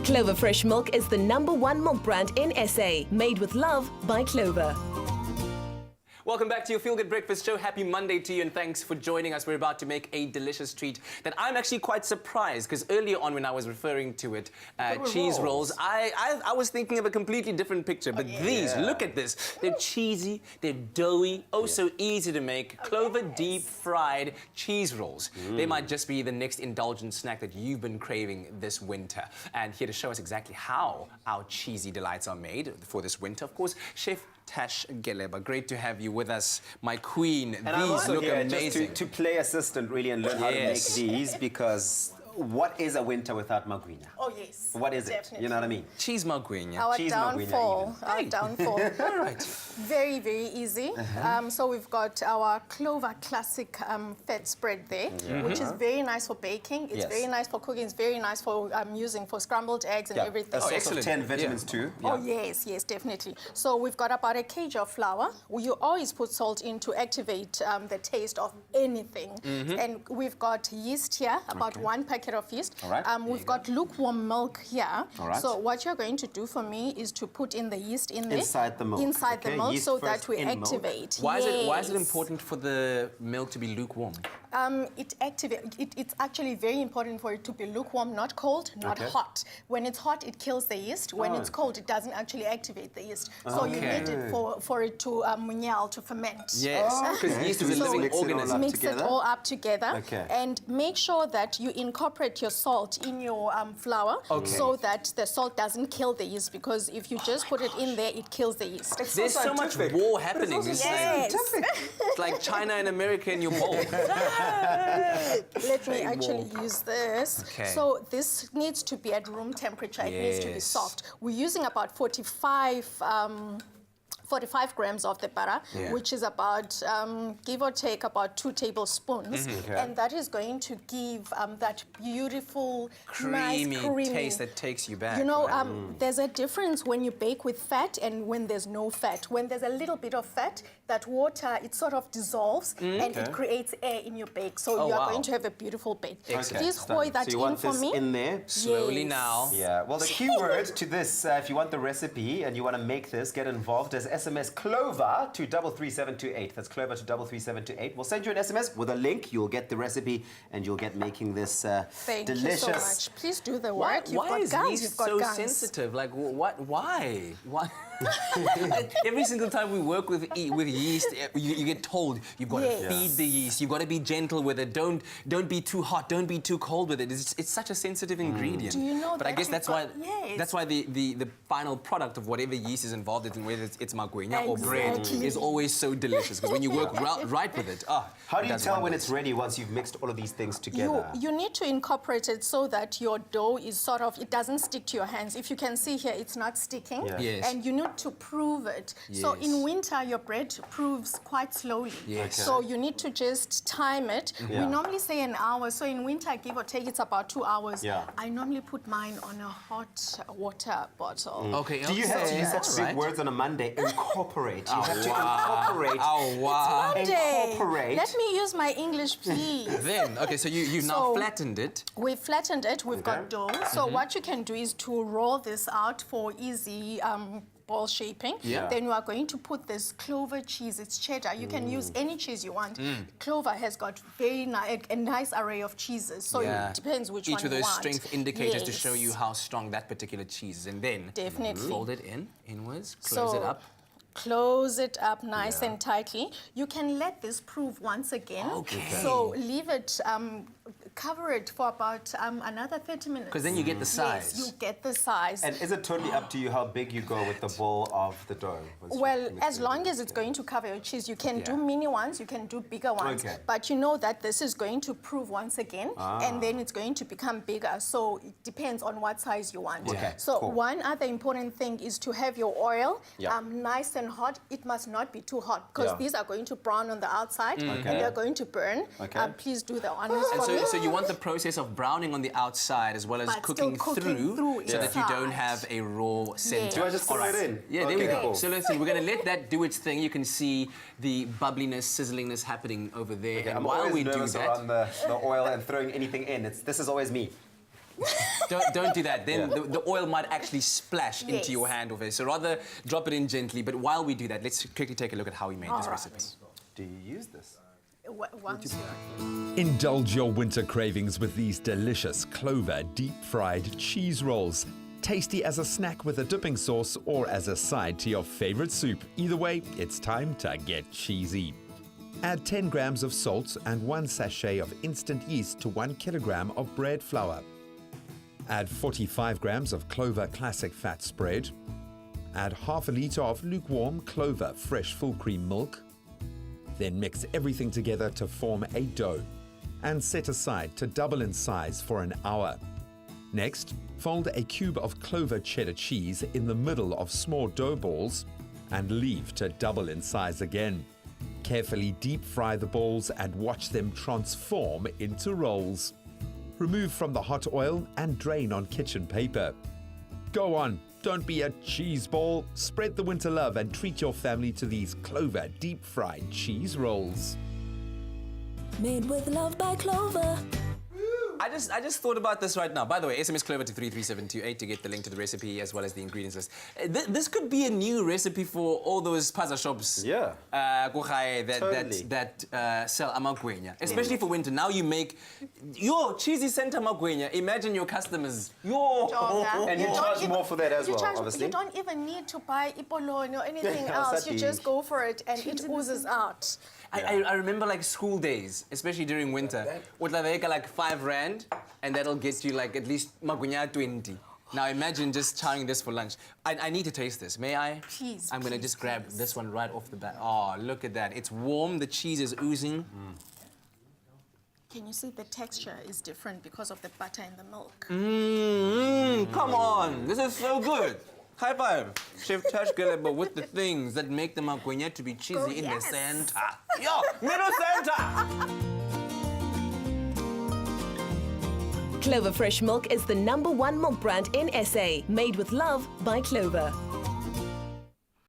Clover Fresh Milk is the #1 milk brand in SA, made with love by Clover. Welcome back to your Feel Good Breakfast Show. Happy Monday to you and thanks for joining us. We're about to make a delicious treat that I'm actually quite surprised because earlier on when I was referring to it, cheese rolls, I was thinking of a completely different picture. But these, look at this. They're cheesy, they're doughy, so easy to make. Clover deep fried cheese rolls. They might just be the next indulgent snack that you've been craving this winter. And here to show us exactly how our cheesy delights are made for this winter, of course, Chef Tash Geleba. Great to have you with us, my queen. And these look amazing. Just to play assistant really and learn how to make these, because what is a winter without magwenya? Oh yes. What is definitely. it? You know what I mean? Cheese magwenya. Our Cheese downfall. magwenya Our downfall. All right. Very, very easy. So we've got our Clover classic fat spread there, which is very nice for baking. It's very nice for cooking. It's very nice for using for scrambled eggs and everything. A source of 10 vitamins too. Oh yes, yes, definitely. So we've got about a kg of flour. You always put salt in to activate the taste of anything. And we've got yeast here, about 1 packet of yeast. All right. We've got lukewarm milk here. All right. So what you're going to do for me is to put in the yeast in there. Inside the milk. Inside the milk, Yeast so first that we in milk. activate. Why is it important for the milk to be lukewarm? It's actually very important for it to be lukewarm, not cold, not hot. When it's hot, it kills the yeast. When it's cold, it doesn't actually activate the yeast. So you need it for it to munyal, to ferment. Yes, because yeast is a living organism. Mix it all up together. Okay. And make sure that you incorporate your salt in your flour so that the salt doesn't kill the yeast, because if you just put it in there, it kills the yeast. There's so much war happening. It's like China and America in your bowl. Let me actually use this. Okay. So this needs to be at room temperature. It needs to be soft. We're using about 45 grams of the butter, which is about, give or take, about 2 tablespoons. And that is going to give that beautiful, creamy nice, creamy taste that takes you back. You know, there's a difference when you bake with fat and when there's no fat. When there's a little bit of fat, that water, it sort of dissolves and it creates air in your bake. So you're going to have a beautiful bake. Please pour that in for me. In there? Slowly now. Yeah, well, the key word to this, if you want the recipe and you want to make this, get involved, is SMS Clover to 33728. That's Clover to 33728. We'll send you an SMS with a link. You'll get the recipe and you'll get making this Thank delicious. you so much. Please do the work. Why is yeast You've got so guns. sensitive? Like, what? Why? Every single time we work with yeast, you get told you've got to feed the yeast. You've got to be gentle with it. Don't be too hot. Don't be too cold with it. It's such a sensitive ingredient. Do you know but I guess that's why the final product of whatever yeast is involved in, whether it's magwenya or bread, is always so delicious. Because when you work right with it, how do you tell when it's ready once you've mixed all of these things together? You need to incorporate it so that your dough is sort of, it doesn't stick to your hands. If you can see here, it's not sticking. Yes. And you need to prove it. So in winter, your bread proves quite slowly. So you need to just time it. We normally say an hour. So in winter, give or take, it's about 2 hours. I normally put mine on a hot water bottle. Okay. Do you have to use such big words on a Monday? Incorporate. You have to incorporate. Oh, wow. It's Monday. Incorporate. Let me use my English, please. Then, okay, so you've now flattened it. We've flattened it. We've got dough. So what you can do is to roll this out for easy ball shaping. Then you are going to put this Clover cheese. It's cheddar. You can use any cheese you want. Clover has got a nice array of cheeses. So it depends which one you want. Each of those strength indicators to show you how strong that particular cheese is. And then fold it inwards, close it up. Close it up nice and tightly. You can let this prove once again. So leave it, cover it for about another 30 minutes. Because then you get the size. Yes, you get the size. And is it totally up to you how big you go with the ball of the dough? Well, as long as it's going to cover your cheese, you can do mini ones, you can do bigger ones. But you know that this is going to prove once again, and then it's going to become bigger. So it depends on what size you want. So one other important thing is to have your oil nice and hot. It must not be too hot, because these are going to brown on the outside and they're going to burn. Please do the honors for me. So you want the process of browning on the outside as well as cooking through so that you don't have a raw center. Do I just throw it in? Yeah, there we go. So listen, we're going to let that do its thing. You can see the bubbliness, sizzlingness happening over there. And I'm while always we do nervous that, around the oil and throwing anything in. This is always me. Don't do that. Then the oil might actually splash into your hand or face. So rather drop it in gently. But while we do that, let's quickly take a look at how we made this recipe. Do you use this? Once Indulge your winter cravings with these delicious Clover deep-fried cheese rolls. Tasty as a snack with a dipping sauce or as a side to your favorite soup. Either way, it's time to get cheesy. Add 10 grams of salt and 1 sachet of instant yeast to 1 kilogram of bread flour. Add 45 grams of Clover Classic Fat Spread. Add half a liter of lukewarm Clover fresh full cream milk. Then mix everything together to form a dough and set aside to double in size for an hour. Next, fold a cube of Clover cheddar cheese in the middle of small dough balls and leave to double in size again. Carefully deep fry the balls and watch them transform into rolls. Remove from the hot oil and drain on kitchen paper. Go on, don't be a cheese ball. Spread the winter love and treat your family to these Clover deep-fried cheese rolls. Made with love by Clover. I just thought about this right now. By the way, SMS Clover to 33728 to get the link to the recipe as well as the ingredients list. This could be a new recipe for all those paza shops. Yeah. That sell amagwenya, especially for winter. Now you make your cheesy center amagwenya. Imagine your customers. And you charge more for that as well, obviously. You don't even need to buy ipoloni or anything else. You just go for it and it oozes out. I remember like school days, especially during winter, with like 5 rand, and that'll get you like at least magwenya 20. Now imagine just trying this for lunch. I need to taste this. May I? Please. I'm gonna just grab this one right off the bat. Oh, look at that. It's warm. The cheese is oozing. Can you see the texture is different because of the butter and the milk? Come on. This is so good. High five. Chef Tash Geleba with the things that make the magwenya to be cheesy in the center. Yo, middle center. Clover Fresh Milk is the #1 milk brand in SA. Made with love by Clover.